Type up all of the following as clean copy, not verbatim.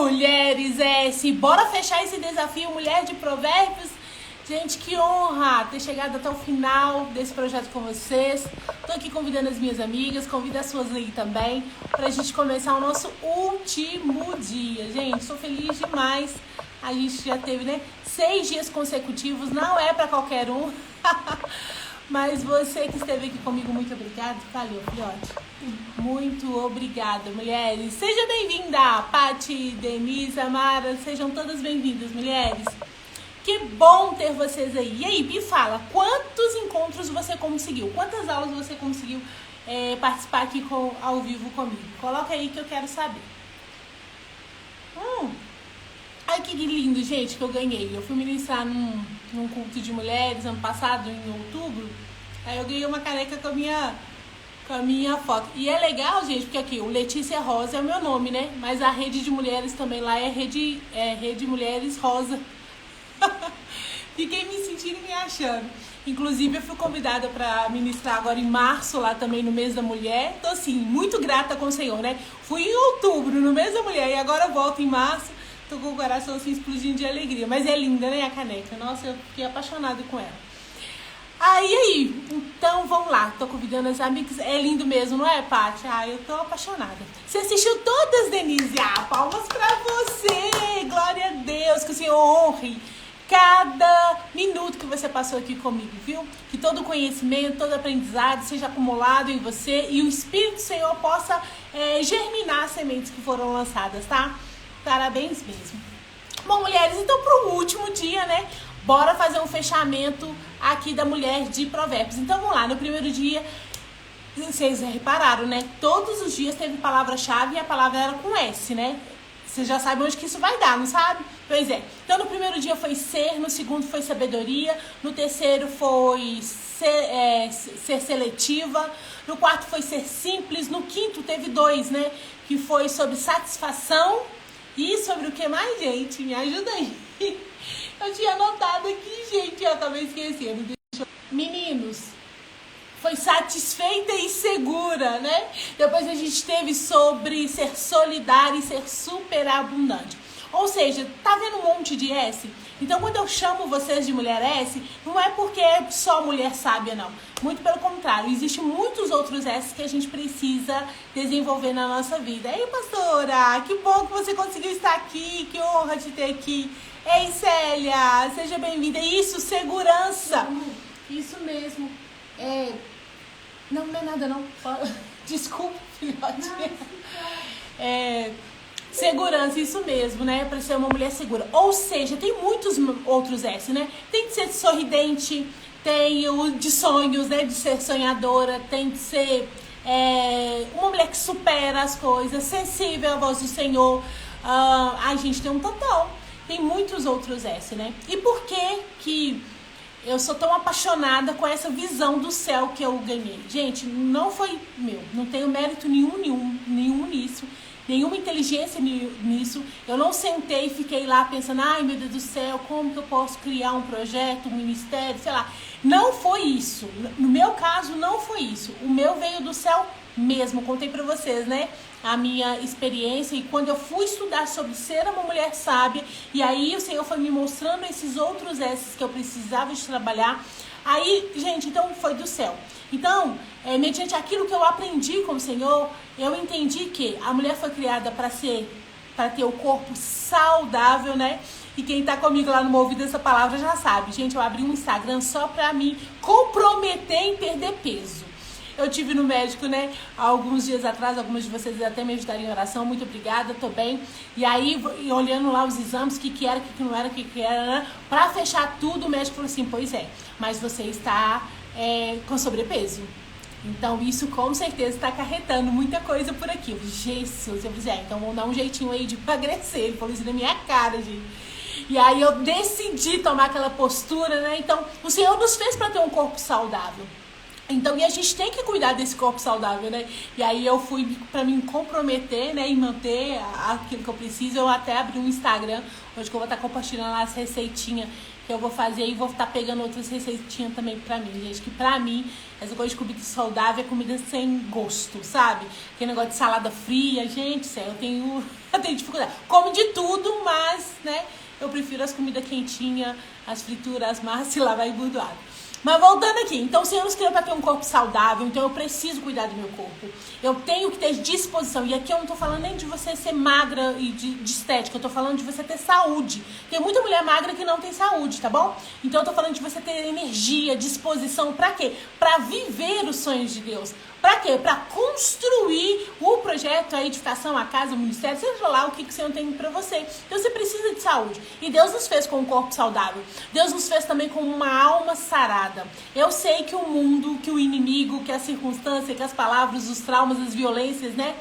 Mulheres S, bora fechar esse desafio Mulher de Provérbios? Gente, que honra ter chegado até o final desse projeto com vocês. Tô aqui convidando as minhas amigas, convido as suas aí também, pra gente começar o nosso último dia. Gente, sou feliz demais. A gente já teve, 6 dias consecutivos, não é pra qualquer um. Mas você que esteve aqui comigo, muito obrigada. Valeu, filhote. Muito obrigada, mulheres. Seja bem-vinda, Paty, Denise, Amara. Sejam todas bem-vindas, mulheres. Que bom ter vocês aí. E aí, me fala, quantos encontros você conseguiu? Quantas aulas você conseguiu participar aqui ao vivo comigo? Coloca aí que eu quero saber. Ai, que lindo, gente, que eu ganhei. Eu fui ministrar num culto de mulheres ano passado, em outubro. Aí eu ganhei uma caneca com a minha foto. E é legal, gente, porque aqui o Letícia Rosa é o meu nome, né? Mas a rede de mulheres também lá é Rede Mulheres Rosa. Fiquei me sentindo e me achando. Inclusive, eu fui convidada para ministrar agora em março, lá também no mês da mulher. Tô assim, muito grata com o Senhor, né? Fui em outubro, no mês da mulher, e agora eu volto em março. Tô com o coração assim explodindo de alegria. Mas é linda, né, a caneca? Nossa, eu fiquei apaixonada com ela. Aí, então vamos lá. Tô convidando as amigas. É lindo mesmo, não é, Paty? Eu tô apaixonada. Você assistiu todas, Denise? Palmas pra você! Glória a Deus, que o Senhor honre cada minuto que você passou aqui comigo, viu? Que todo conhecimento, todo aprendizado seja acumulado em você e o Espírito do Senhor possa germinar as sementes que foram lançadas, tá? Parabéns mesmo. Bom, mulheres, então pro último dia, né? Bora fazer um fechamento aqui da Mulher de Provérbios. Então vamos lá, no primeiro dia, vocês repararam, né? Todos os dias teve palavra-chave e a palavra era com S, né? Você já sabe onde que isso vai dar, não sabe? Pois é. Então, no primeiro dia foi ser, no segundo foi sabedoria, no terceiro foi ser seletiva, no quarto foi ser simples, no quinto teve 2, né? Que foi sobre satisfação e sobre o que mais, gente? Me ajuda aí. Eu tinha anotado aqui, gente, eu acabei esquecendo. Meninos, foi satisfeita e segura, né? Depois a gente teve sobre ser solidária e ser superabundante. Ou seja, tá vendo um monte de S? Então, quando eu chamo vocês de mulher S, não é porque é só mulher sábia, não. Muito pelo contrário, existem muitos outros S que a gente precisa desenvolver na nossa vida. Ei, pastora, que bom que você conseguiu estar aqui, que honra te ter aqui. Ei, Célia, seja bem-vinda. Isso, segurança. Isso mesmo. Não é nada, não. Desculpa, filhote. Segurança, isso mesmo, né? Pra ser uma mulher segura. Ou seja, tem muitos outros S, né? Tem de ser sorridente, tem o de sonhos, né? De ser sonhadora, tem de ser uma mulher que supera as coisas, sensível à voz do Senhor. A gente tem um total. Tem muitos outros S, né? E por que eu sou tão apaixonada com essa visão do céu que eu ganhei? Gente, não foi meu. Não tenho mérito nenhum nisso. Nenhuma inteligência nisso. Eu não sentei e fiquei lá pensando, ai meu Deus do céu, como que eu posso criar um projeto, um ministério, sei lá. Não foi isso. No meu caso, não foi isso. O meu veio do céu mesmo. Contei pra vocês, né? A minha experiência e quando eu fui estudar sobre ser uma mulher sábia, e aí o Senhor foi me mostrando esses outros S's que eu precisava de trabalhar. Aí, gente, então foi do céu. Então, mediante aquilo que eu aprendi com o Senhor, eu entendi que a mulher foi criada para ter o corpo saudável, né? E quem tá comigo lá no ouvido dessa palavra já sabe. Gente, eu abri um Instagram só pra me comprometer em perder peso. Eu tive no médico, né, há alguns dias atrás, algumas de vocês até me ajudaram em oração, muito obrigada, tô bem. E aí, olhando lá os exames, o que era, o que não era, o que era, né? Pra fechar tudo, o médico falou assim, pois é, mas você está com sobrepeso. Então, isso com certeza está acarretando muita coisa por aqui. Eu falei, Jesus, eu falei, então vamos dar um jeitinho aí de emagrecer. Ele falou isso na minha cara, gente. E aí eu decidi tomar aquela postura, né? Então, o Senhor nos fez para ter um corpo saudável. Então, e a gente tem que cuidar desse corpo saudável, né? E aí eu fui, pra me comprometer, né, e manter aquilo que eu preciso, eu até abri um Instagram, onde eu vou estar compartilhando lá as receitinhas que eu vou fazer e vou estar pegando outras receitinhas também pra mim, gente. Que pra mim, essa coisa de comida saudável é comida sem gosto, sabe? Aquele negócio de salada fria, gente, sério, eu tenho dificuldade. Como de tudo, mas, né, eu prefiro as comidas quentinhas, as frituras, as massas e lá vai emburdoado. Mas voltando aqui, então o Senhor nos criou para ter um corpo saudável, então eu preciso cuidar do meu corpo. Eu tenho que ter disposição. E aqui eu não tô falando nem de você ser magra e de estética, eu tô falando de você ter saúde. Tem muita mulher magra que não tem saúde, tá bom? Então eu tô falando de você ter energia, disposição, pra quê? Pra viver os sonhos de Deus. Pra quê? Pra construir o projeto, a edificação, a casa, o ministério, seja lá o que o Senhor tem pra você. Então você precisa de saúde. E Deus nos fez com um corpo saudável. Deus nos fez também com uma alma sarada. Eu sei que o mundo, que o inimigo, que a circunstância, que as palavras, os traumas, as violências, né,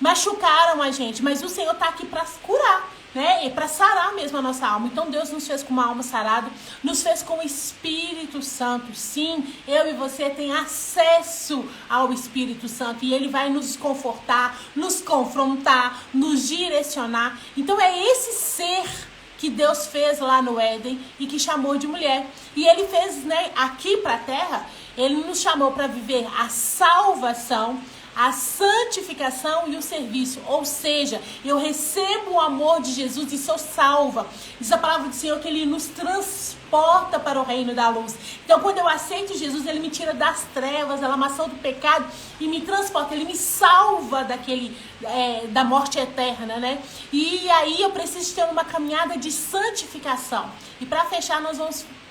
machucaram a gente. Mas o Senhor tá aqui pra curar, né? E para sarar mesmo a nossa alma. Então Deus nos fez com uma alma sarada, nos fez com o Espírito Santo. Sim, eu e você tem acesso ao Espírito Santo e ele vai nos confortar, nos confrontar, nos direcionar. Então é esse ser que Deus fez lá no Éden e que chamou de mulher. E ele fez, né, aqui para a terra, ele nos chamou para viver a salvação, a santificação e o serviço. Ou seja, eu recebo o amor de Jesus e sou salva. Diz a palavra do Senhor que ele nos transporta para o reino da luz. Então quando eu aceito Jesus, ele me tira das trevas, da lamação do pecado e me transporta, ele me salva da morte eterna, né? E aí eu preciso ter uma caminhada de santificação. E para fechar, nós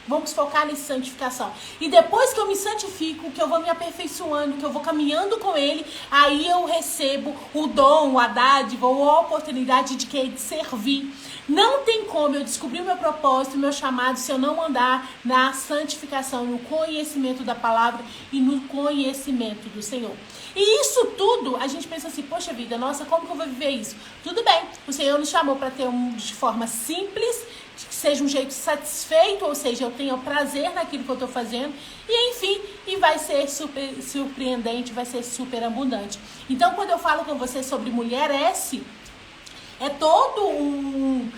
vamos focar nessa santificação. E depois que eu me santifico, que eu vou me aperfeiçoando, que eu vou caminhando com ele, aí eu recebo o dom, a dádiva ou a oportunidade de servir. Não tem como eu descobrir o meu propósito, o meu chamado, se eu não andar na santificação, no conhecimento da palavra e no conhecimento do Senhor. E isso tudo, a gente pensa assim, poxa vida, nossa, como que eu vou viver isso? Tudo bem, o Senhor nos chamou para ter de forma simples, que seja um jeito satisfeito, ou seja, eu tenha prazer naquilo que eu estou fazendo, e enfim, e vai ser super surpreendente, vai ser super abundante. Então, quando eu falo com você sobre mulher S, é todo um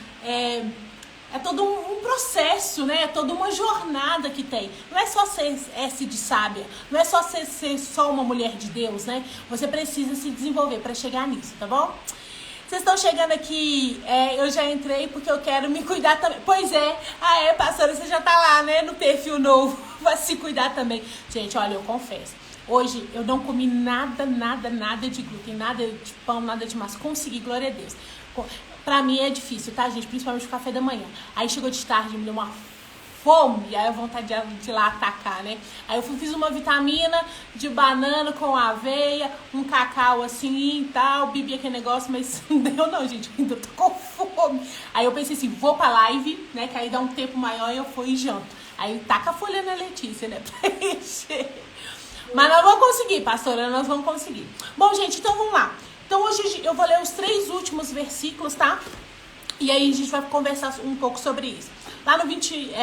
processo, né? É toda uma jornada que tem. Não é só ser S de sábia, não é só ser só uma mulher de Deus, né? Você precisa se desenvolver para chegar nisso, tá bom? Vocês estão chegando aqui, eu já entrei porque eu quero me cuidar também. Pois é, pastora, você já tá lá, né, no perfil novo, vai se cuidar também. Gente, olha, eu confesso, hoje eu não comi nada de glúten, nada de pão, nada de massa, consegui, glória a Deus. Pra mim é difícil, tá, gente, principalmente o café da manhã. Aí chegou de tarde, me deu uma fome, aí a vontade de ir lá atacar, né? Aí eu fiz uma vitamina de banana com aveia, um cacau assim e tal, bebi aquele negócio, mas não deu não, gente, eu ainda tô com fome. Aí eu pensei assim, vou pra live, né, que aí dá um tempo maior e eu fui e janto. Aí taca a folha na Letícia, né, pra encher. Mas nós vamos conseguir, pastora, nós vamos conseguir. Bom, gente, então vamos lá. Então hoje eu vou ler os 3 últimos versículos, tá? E aí a gente vai conversar um pouco sobre isso. Lá no 20...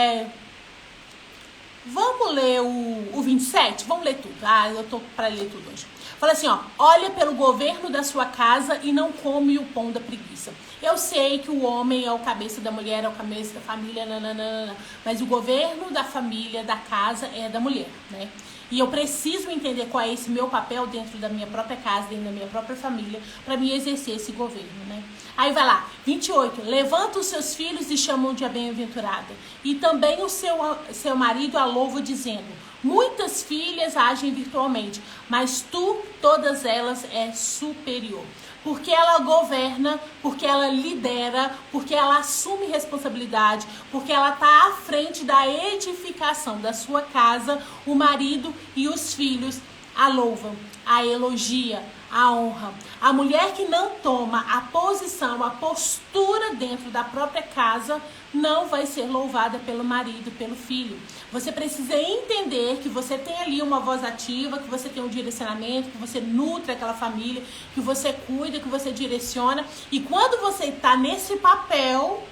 Vamos ler o 27? Vamos ler tudo. Eu tô pra ler tudo hoje. Fala assim, ó. Olha pelo governo da sua casa e não come o pão da preguiça. Eu sei que o homem é o cabeça da mulher, é o cabeça da família, nananana, mas o governo da família, da casa, é da mulher, né? E eu preciso entender qual é esse meu papel dentro da minha própria casa, dentro da minha própria família, para mim exercer esse governo, né? Aí vai lá, 28. Levanta os seus filhos e chamam de bem-aventurada. E também o seu marido a louva dizendo, muitas filhas agem virtualmente, mas tu, todas elas, é superior. Porque ela governa, porque ela lidera, porque ela assume responsabilidade, porque ela está à frente da edificação da sua casa, o marido e os filhos a louvam, a elogia, a honra. A mulher que não toma a posição, a postura dentro da própria casa, não vai ser louvada pelo marido, pelo filho. Você precisa entender que você tem ali uma voz ativa, que você tem um direcionamento, que você nutre aquela família, que você cuida, que você direciona. E quando você está nesse papel,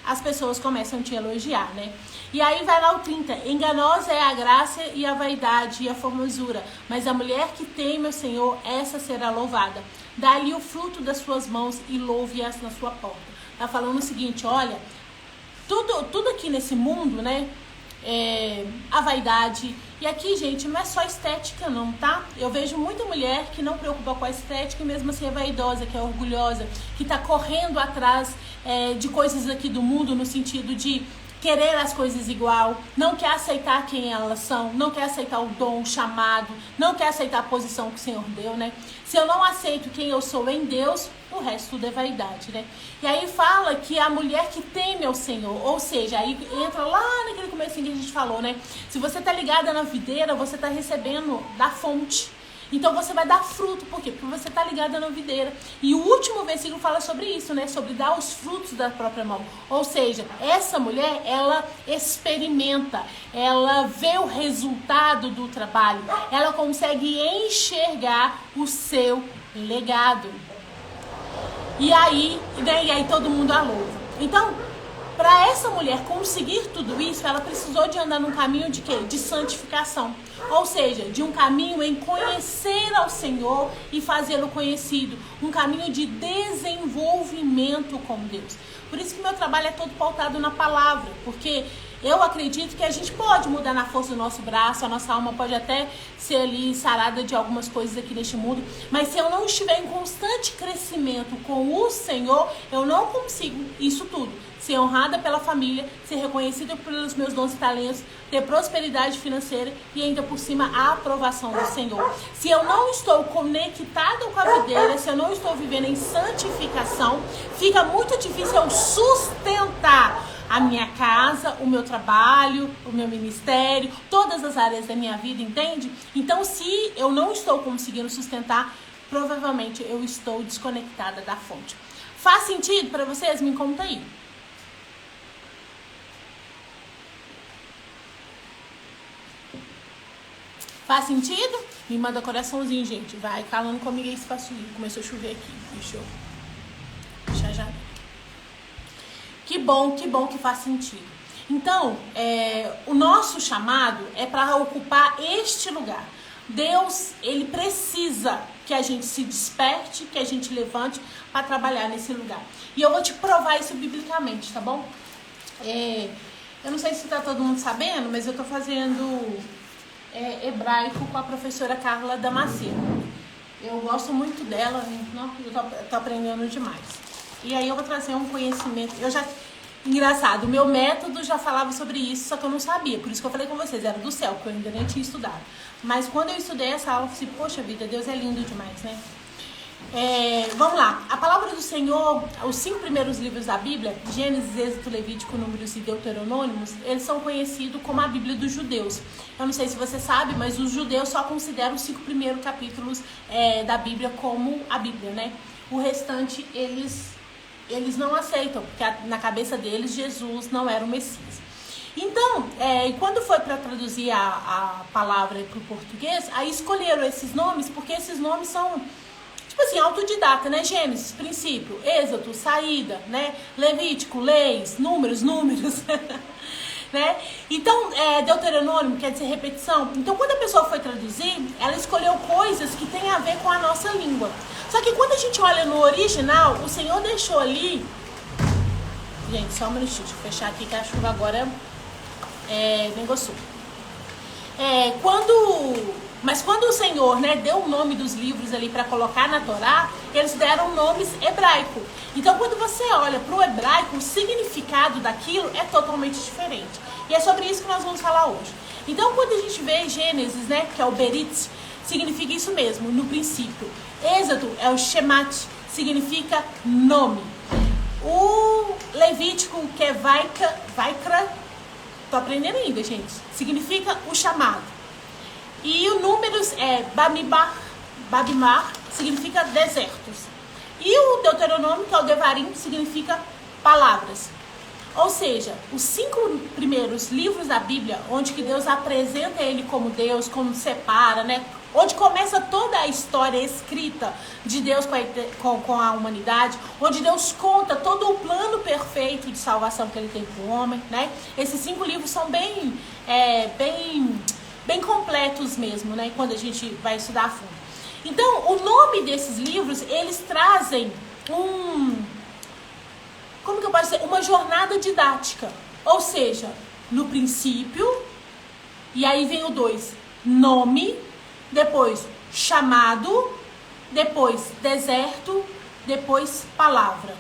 as pessoas começam a te elogiar, né? E aí vai lá o 30. Enganosa é a graça e a vaidade e a formosura, mas a mulher que teme o Senhor, essa será louvada. Dá-lhe o fruto das suas mãos e louve-as na sua porta. Tá falando o seguinte, olha, tudo aqui nesse mundo, né? A vaidade. E aqui, gente, não é só estética não, tá? Eu vejo muita mulher que não preocupa com a estética e mesmo assim é vaidosa, que é orgulhosa, que tá correndo atrás de coisas aqui do mundo no sentido de querer as coisas igual, não quer aceitar quem elas são, não quer aceitar o dom, o chamado, não quer aceitar a posição que o Senhor deu, né? Se eu não aceito quem eu sou em Deus, o resto tudo é vaidade, né? E aí fala que a mulher que teme ao Senhor, ou seja, aí entra lá naquele comecinho que a gente falou, né? Se você tá ligada na videira, você tá recebendo da fonte. Então você vai dar fruto, por quê? Porque você está ligada na videira. E o último versículo fala sobre isso, né? Sobre dar os frutos da própria mão. Ou seja, essa mulher, ela experimenta, ela vê o resultado do trabalho, ela consegue enxergar o seu legado. E aí todo mundo a louva. Então, para essa mulher conseguir tudo isso, ela precisou de andar num caminho de quê? De santificação. Ou seja, de um caminho em conhecer ao Senhor e fazê-lo conhecido. Um caminho de desenvolvimento com Deus. Por isso que meu trabalho é todo pautado na palavra. Porque eu acredito que a gente pode mudar na força do nosso braço, a nossa alma pode até ser ali sarada de algumas coisas aqui neste mundo. Mas se eu não estiver em constante crescimento com o Senhor, eu não consigo isso tudo. Ser honrada pela família, ser reconhecida pelos meus dons e talentos, ter prosperidade financeira e ainda por cima a aprovação do Senhor. Se eu não estou conectada com a videira, se eu não estou vivendo em santificação, fica muito difícil eu sustentar a minha casa, o meu trabalho, o meu ministério, todas as áreas da minha vida, entende? Então, se eu não estou conseguindo sustentar, provavelmente eu estou desconectada da fonte. Faz sentido para vocês? Me conta aí. Faz sentido? Me manda coraçãozinho, gente. Vai calando comigo aí se faz sentido. Começou a chover aqui. Deixa eu já. Que bom que faz sentido. Então, o nosso chamado é para ocupar este lugar. Deus, ele precisa que a gente se desperte, que a gente levante para trabalhar nesse lugar. E eu vou te provar isso biblicamente, tá bom? Eu não sei se tá todo mundo sabendo, mas eu tô fazendo hebraico com a professora Carla Damasceno. Eu gosto muito dela, eu tô aprendendo demais. E aí eu vou trazer um conhecimento. Engraçado, o meu método já falava sobre isso, só que eu não sabia. Por isso que eu falei com vocês, era do céu, porque eu ainda nem tinha estudado. Mas quando eu estudei essa aula, eu falei, poxa vida, Deus é lindo demais, né? Vamos lá, a palavra do Senhor, os 5 primeiros livros da Bíblia, Gênesis, Êxodo, Levítico, Números e Deuteronômimos, eles são conhecidos como a Bíblia dos judeus. Eu não sei se você sabe, mas os judeus só consideram os 5 primeiros capítulos da Bíblia como a Bíblia, né? O restante eles não aceitam, porque na cabeça deles Jesus não era o Messias. Então, quando foi para traduzir a palavra para o português, aí escolheram esses nomes, porque esses nomes são, tipo assim, autodidata, né? Gênesis, princípio, Êxodo, saída, né? Levítico, leis, números, né? Então, Deuteronômio quer dizer repetição. Então, quando a pessoa foi traduzir, ela escolheu coisas que têm a ver com a nossa língua. Só que quando a gente olha no original, o Senhor deixou ali... Gente, só um minutinho, deixa eu fechar aqui que a chuva agora negociou. Mas quando o Senhor, né, deu o nome dos livros ali para colocar na Torá, eles deram nomes hebraicos. Então, quando você olha para o hebraico, o significado daquilo é totalmente diferente. E é sobre isso que nós vamos falar hoje. Então, quando a gente vê Gênesis, né, que é o Berit, significa isso mesmo, no princípio. Êxodo é o Shemat, significa nome. O Levítico, que é Vaikra, tô aprendendo ainda, gente, significa o chamado. E o Números é Babimar, significa desertos. E o Deuteronômio, que é o Devarim, significa palavras. Ou seja, os 5 primeiros livros da Bíblia, onde que Deus apresenta ele como Deus, como separa, né? onde começa toda a história escrita de Deus com a humanidade, onde Deus conta todo o plano perfeito de salvação que ele tem para o homem, né? Esses 5 livros são bem completos mesmo, né? Quando a gente vai estudar a fundo. Então, o nome desses livros, eles trazem como que eu posso dizer? Uma jornada didática. Ou seja, no princípio, e aí vem o 2, nome, depois chamado, depois deserto, depois palavra.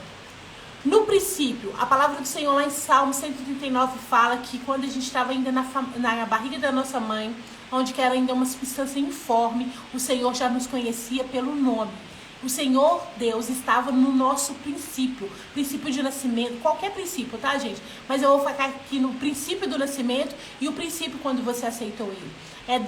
No princípio, a palavra do Senhor lá em Salmo 139 fala que quando a gente estava ainda na barriga da nossa mãe, onde que era ainda uma substância informe, o Senhor já nos conhecia pelo nome. O Senhor Deus estava no nosso princípio de nascimento, qualquer princípio, tá, gente? Mas eu vou focar aqui no princípio do nascimento e o princípio quando você aceitou ele. É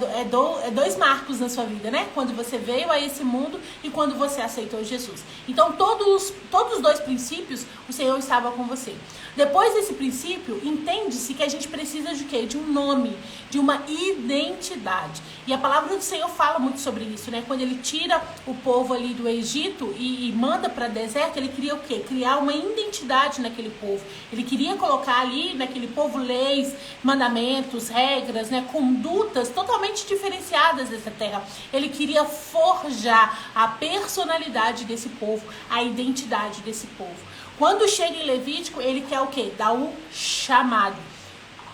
2 marcos na sua vida, né? Quando você veio a esse mundo e quando você aceitou Jesus. Então, todos os 2 princípios, o Senhor estava com você. Depois desse princípio, entende-se que a gente precisa de quê? De um nome, de uma identidade. E a palavra do Senhor fala muito sobre isso, né? Quando ele tira o povo ali do Egito e manda para o deserto, ele queria o quê? Criar uma identidade naquele povo. Ele queria colocar ali naquele povo leis, mandamentos, regras, né? Condutas totalmente diferenciadas dessa terra. Ele queria forjar a personalidade desse povo, a identidade desse povo. Quando chega em Levítico, ele quer o quê? Dar o chamado.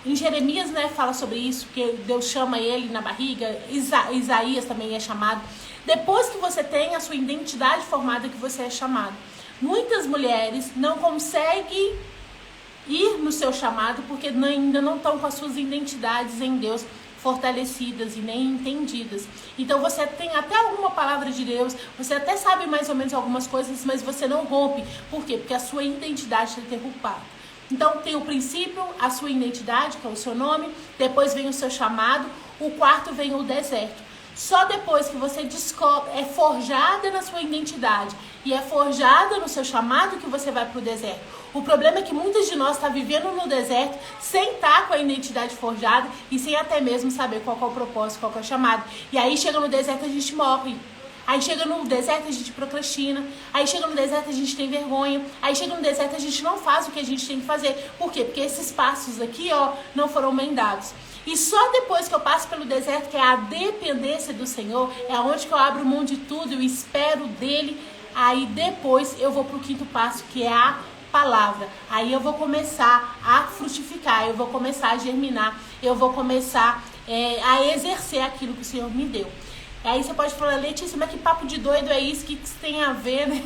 Em Jeremias, né, fala sobre isso, que Deus chama ele na barriga. Isaías também é chamado. Depois que você tem a sua identidade formada, que você é chamado. Muitas mulheres não conseguem ir no seu chamado porque ainda não estão com as suas identidades em Deus fortalecidas e nem entendidas. Então você tem até alguma palavra de Deus, você até sabe mais ou menos algumas coisas, mas você não rompe. Por quê? Porque a sua identidade está derrubada. Então tem o princípio, a sua identidade, que é o seu nome, depois vem o seu chamado, o 4 vem o deserto. Só depois que você descobre, é forjada na sua identidade e é forjada no seu chamado, que você vai para o deserto. O problema é que muitas de nós estão vivendo no deserto sem estar com a identidade forjada e sem até mesmo saber qual é o propósito, qual é o chamado. E aí chega no deserto, a gente morre. Aí chega no deserto, a gente procrastina. Aí chega no deserto, a gente tem vergonha. Aí chega no deserto, a gente não faz o que a gente tem que fazer. Por quê? Porque esses passos aqui, não foram bem dados. E só depois que eu passo pelo deserto, que é a dependência do Senhor, é onde que eu abro mão de tudo, eu espero dele. Aí depois eu vou para o 5º passo, que é a palavra. Aí eu vou começar a frutificar, eu vou começar a germinar, eu vou começar a exercer aquilo que o Senhor me deu. Aí você pode falar, Letícia, mas que papo de doido é isso? O que isso tem a ver, né?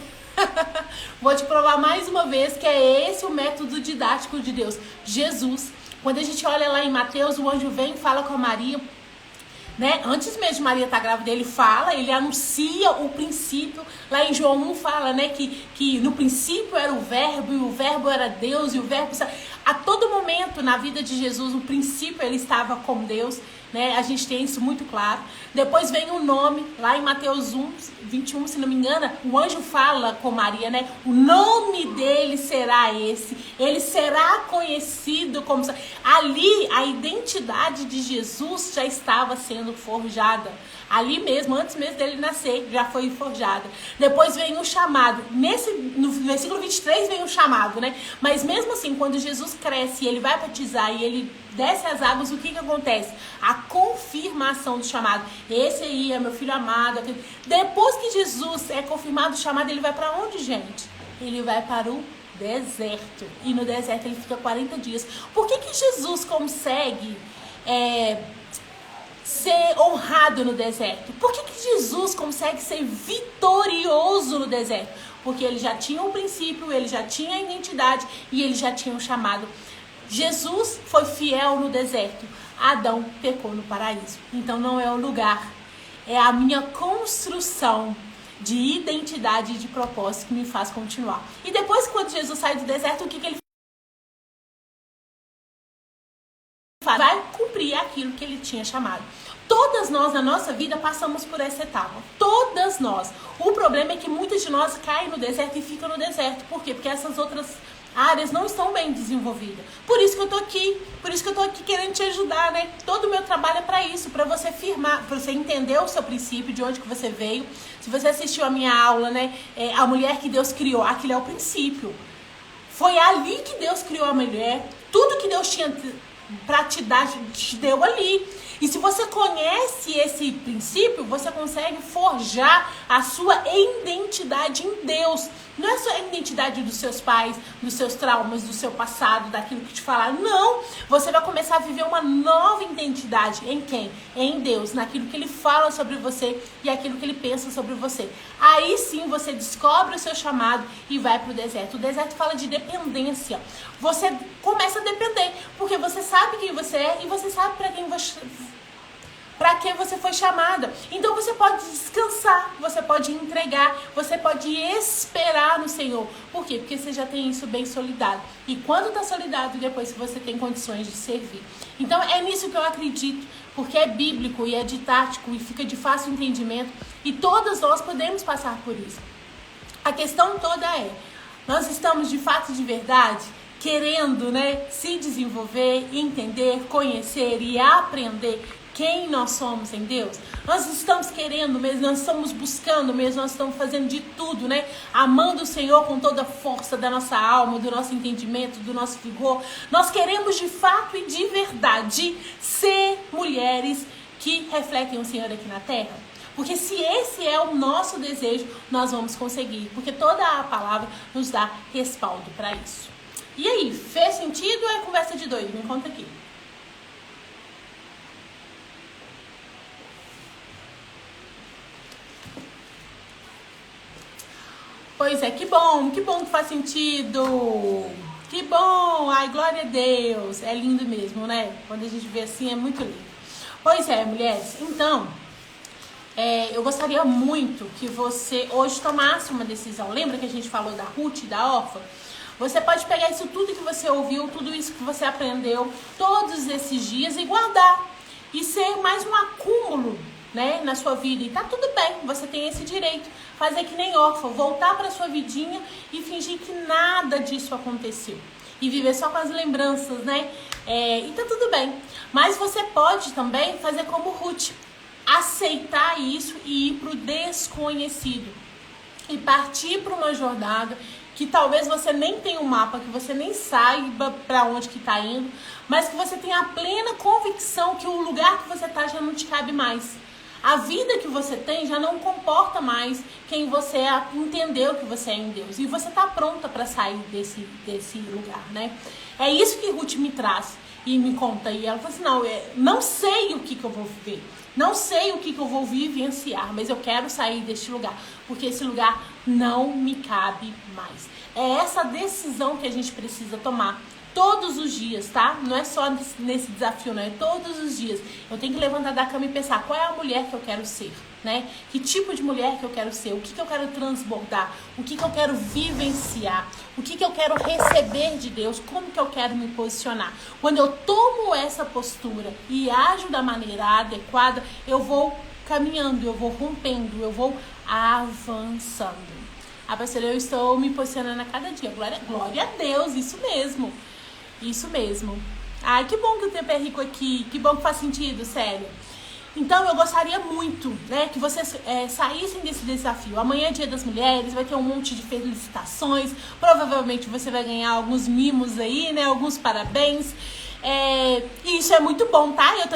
Vou te provar mais uma vez que é esse o método didático de Deus. Jesus. Quando a gente olha lá em Mateus, o anjo vem e fala com a Maria, né? Antes mesmo de Maria estar grávida, ele fala, ele anuncia o princípio. Lá em João 1 fala, né, que no princípio era o verbo, e o verbo era Deus, e o verbo... A todo momento na vida de Jesus, o princípio ele estava com Deus, né? A gente tem isso muito claro. Depois vem o nome, lá em Mateus 1:21, se não me engano, o anjo fala com Maria, né? O nome dele será esse, ele será conhecido como... Ali, a identidade de Jesus já estava sendo forjada. Ali mesmo, antes mesmo dele nascer, já foi forjada. Depois vem o chamado. No versículo 23 vem o chamado, né? Mas mesmo assim, quando Jesus cresce e ele vai batizar e ele desce as águas, o que acontece? A confirmação do chamado. Esse aí é meu filho amado. Depois que Jesus é confirmado o chamado, ele vai para onde, gente? Ele vai para o deserto. E no deserto ele fica 40 dias. Por que Jesus consegue... ser honrado no deserto? Por que Jesus consegue ser vitorioso no deserto? Porque ele já tinha um princípio, ele já tinha a identidade e ele já tinha um chamado. Jesus foi fiel no deserto. Adão pecou no paraíso. Então não é o lugar, é a minha construção de identidade e de propósito que me faz continuar. E depois, quando Jesus sai do deserto, o que ele faz? Vai cumprir aquilo que ele tinha chamado. Todas nós na nossa vida passamos por essa etapa. Todas nós. O problema é que muitas de nós caem no deserto e ficam no deserto. Por quê? Porque essas outras áreas não estão bem desenvolvidas. Por isso que eu tô aqui. Por isso que eu tô aqui querendo te ajudar, né? Todo o meu trabalho é para isso, para você firmar, para você entender o seu princípio, de onde que você veio. Se você assistiu a minha aula, né? A mulher que Deus criou, aquilo é o princípio. Foi ali que Deus criou a mulher. Tudo que Deus tinha para te dar, te deu ali. E se você conhece esse princípio, você consegue forjar a sua identidade em Deus. Não é só a identidade dos seus pais, dos seus traumas, do seu passado, daquilo que te falaram. Não! Você vai começar a viver uma nova identidade. Em quem? Em Deus. Naquilo que Ele fala sobre você e aquilo que Ele pensa sobre você. Aí sim você descobre o seu chamado e vai para o deserto. O deserto fala de dependência. Você começa a depender, porque você sabe quem você é e você sabe para que você foi chamada. Então você pode descansar, você pode entregar, você pode esperar no Senhor. Por quê? Porque você já tem isso bem solidado. E quando está solidado, depois você tem condições de servir. Então é nisso que eu acredito, porque é bíblico e é didático e fica de fácil entendimento. E todas nós podemos passar por isso. A questão toda é, nós estamos de fato, de verdade, querendo, né, se desenvolver, entender, conhecer e aprender quem nós somos em Deus. Nós estamos querendo mesmo, nós estamos buscando mesmo, nós estamos fazendo de tudo, né? Amando o Senhor com toda a força da nossa alma, do nosso entendimento, do nosso vigor. Nós queremos de fato e de verdade ser mulheres que refletem o Senhor aqui na terra. Porque se esse é o nosso desejo, nós vamos conseguir. Porque toda a palavra nos dá respaldo para isso. E aí, fez sentido ou é conversa de doido? Me conta aqui. Pois é, que bom que faz sentido. Que bom, ai, glória a Deus. É lindo mesmo, né? Quando a gente vê assim, é muito lindo. Pois é, mulheres, então, eu gostaria muito que você hoje tomasse uma decisão. Lembra que a gente falou da Ruth e da Orfa? Você pode pegar isso tudo que você ouviu, tudo isso que você aprendeu, todos esses dias e guardar. E ser mais um acúmulo, né, na sua vida. E tá tudo bem, você tem esse direito. Fazer que nem órfã, voltar para sua vidinha e fingir que nada disso aconteceu. E viver só com as lembranças, né? E tá tudo bem. Mas você pode também fazer como Ruth. Aceitar isso e ir pro desconhecido. E partir para uma jornada que talvez você nem tenha um mapa, que você nem saiba para onde que tá indo, mas que você tenha a plena convicção que o lugar que você tá já não te cabe mais. A vida que você tem já não comporta mais quem você é, entendeu que você é em Deus. E você tá pronta para sair desse lugar, né? É isso que Ruth me traz e me conta. E ela fala assim, não sei o que eu vou viver. Não sei o que eu vou vivenciar, mas eu quero sair deste lugar, porque esse lugar não me cabe mais. É essa decisão que a gente precisa tomar todos os dias, tá? Não é só nesse desafio, não é todos os dias. Eu tenho que levantar da cama e pensar qual é a mulher que eu quero ser, né? Que tipo de mulher que eu quero ser? O que eu quero transbordar? O que eu quero vivenciar? O que eu quero receber de Deus? Como que eu quero me posicionar? Quando eu tomo essa postura e ajo da maneira adequada, eu vou caminhando, eu vou rompendo, eu vou avançando. Ah, pastora, eu estou me posicionando a cada dia. Glória a Deus, isso mesmo. Isso mesmo. Ai, que bom que o tempo é rico aqui. Que bom que faz sentido, sério. Então, eu gostaria muito, né, que vocês saíssem desse desafio. Amanhã é Dia das Mulheres, vai ter um monte de felicitações. Provavelmente você vai ganhar alguns mimos aí, né, alguns parabéns. E isso é muito bom, tá? Eu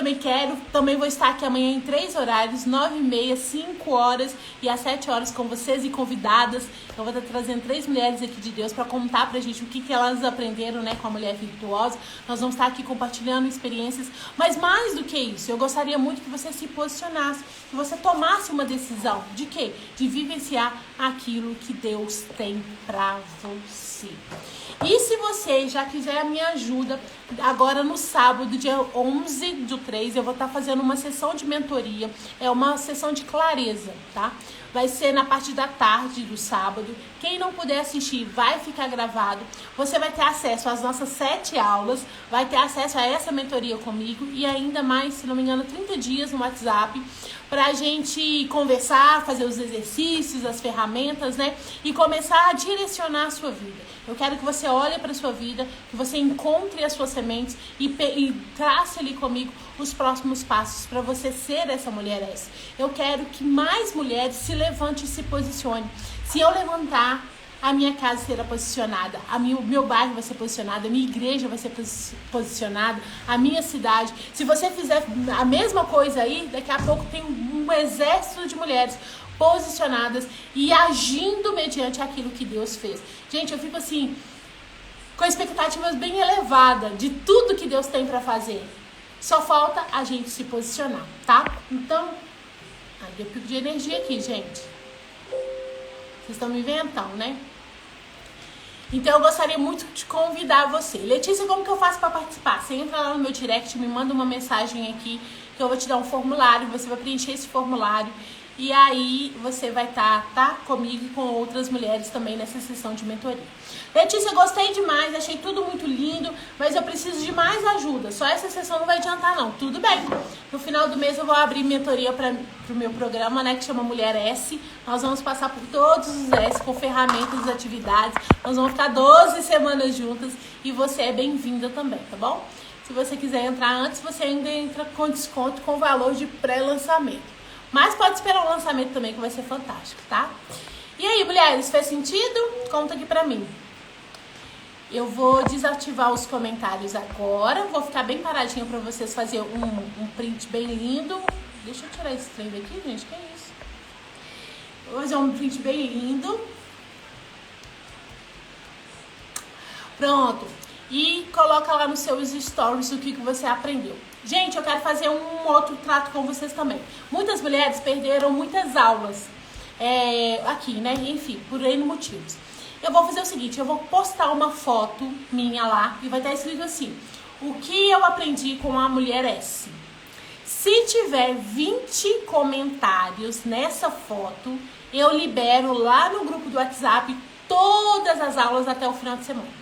também vou estar aqui amanhã em 3 horários, 9h30, 5 horas e às 7 horas com vocês e convidadas. Eu vou estar trazendo 3 mulheres aqui de Deus para contar pra gente o que elas aprenderam, né, com a Mulher Virtuosa. Nós vamos estar aqui compartilhando experiências, mas mais do que isso, eu gostaria muito que você se posicionasse, que você tomasse uma decisão de quê? De vivenciar aquilo que Deus tem pra você. E se você já quiser a minha ajuda, agora agora no sábado, dia 11/3, eu vou estar fazendo uma sessão de mentoria. É uma sessão de clareza, tá? Vai ser na parte da tarde do sábado. Quem não puder assistir, vai ficar gravado. Você vai ter acesso às nossas 7 aulas, vai ter acesso a essa mentoria comigo e ainda mais, se não me engano, 30 dias no WhatsApp pra gente conversar, fazer os exercícios, as ferramentas, né? E começar a direcionar a sua vida. Eu quero que você olhe para a sua vida, que você encontre as suas sementes e trace ali comigo os próximos passos para você ser essa mulher essa. Eu quero que mais mulheres se levante e se posicione. Se eu levantar, a minha casa será posicionada, o meu bairro vai ser posicionado, a minha igreja vai ser posicionada, a minha cidade. Se você fizer a mesma coisa aí, daqui a pouco tem um exército de mulheres posicionadas e agindo mediante aquilo que Deus fez. Gente, eu fico assim, com expectativas bem elevadas de tudo que Deus tem pra fazer. Só falta a gente se posicionar, tá? Então, deu pico de energia aqui, gente. Vocês estão me inventando, né? Então eu gostaria muito de convidar você. Letícia, como que eu faço para participar? Você entra lá no meu direct, me manda uma mensagem aqui, que eu vou te dar um formulário, você vai preencher esse formulário. E aí você vai estar comigo e com outras mulheres também nessa sessão de mentoria. Letícia, gostei demais, achei tudo muito lindo, mas eu preciso de mais ajuda. Só essa sessão não vai adiantar não. Tudo bem. No final do mês eu vou abrir mentoria para o meu programa, né, que chama Mulher S. Nós vamos passar por todos os S com ferramentas e atividades. Nós vamos ficar 12 semanas juntas e você é bem-vinda também, tá bom? Se você quiser entrar antes, você ainda entra com desconto com valor de pré-lançamento. Mas pode esperar o lançamento também, que vai ser fantástico, tá? E aí, mulheres, fez sentido? Conta aqui pra mim. Eu vou desativar os comentários agora. Vou ficar bem paradinha pra vocês fazerem um print bem lindo. Deixa eu tirar esse trem daqui, gente. Que é isso? Vou fazer um print bem lindo. Pronto. E coloca lá nos seus stories o que você aprendeu. Gente, eu quero fazer um outro trato com vocês também. Muitas mulheres perderam muitas aulas aqui, né? Enfim, por N motivos. Eu vou fazer o seguinte, eu vou postar uma foto minha lá e vai estar escrito assim: o que eu aprendi com a Mulher S. Se tiver 20 comentários nessa foto, eu libero lá no grupo do WhatsApp todas as aulas até o final de semana.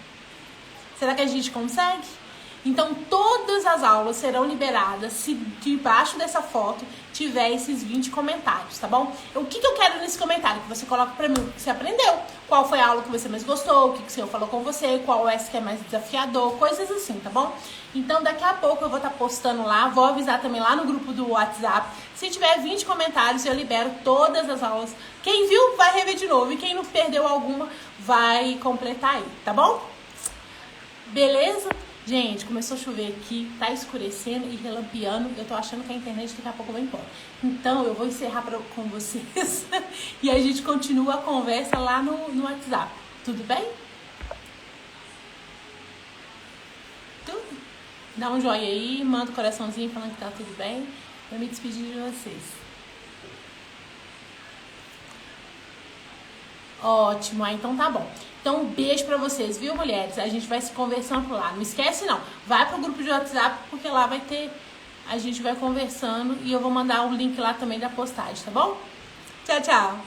Será que a gente consegue? Então, todas as aulas serão liberadas se debaixo dessa foto tiver esses 20 comentários, tá bom? O que eu quero nesse comentário? Que você coloca pra mim o que você aprendeu, qual foi a aula que você mais gostou, o que o Senhor falou com você, qual é que é mais desafiador, coisas assim, tá bom? Então, daqui a pouco eu vou estar postando lá, vou avisar também lá no grupo do WhatsApp. Se tiver 20 comentários, eu libero todas as aulas. Quem viu, vai rever de novo, e quem não perdeu alguma, vai completar aí, tá bom? Beleza? Gente, começou a chover aqui, tá escurecendo e relampeando. Eu tô achando que a internet daqui a pouco vai embora. Então, eu vou encerrar com vocês e a gente continua a conversa lá no WhatsApp. Tudo bem? Tudo? Dá um joinha aí, manda um coraçãozinho falando que tá tudo bem. Eu me despedir de vocês. Ótimo, então tá bom. Então, um beijo pra vocês, viu, mulheres? A gente vai se conversando por lá. Não esquece, não. Vai pro grupo de WhatsApp, porque lá vai ter... A gente vai conversando e eu vou mandar o link lá também da postagem, tá bom? Tchau, tchau.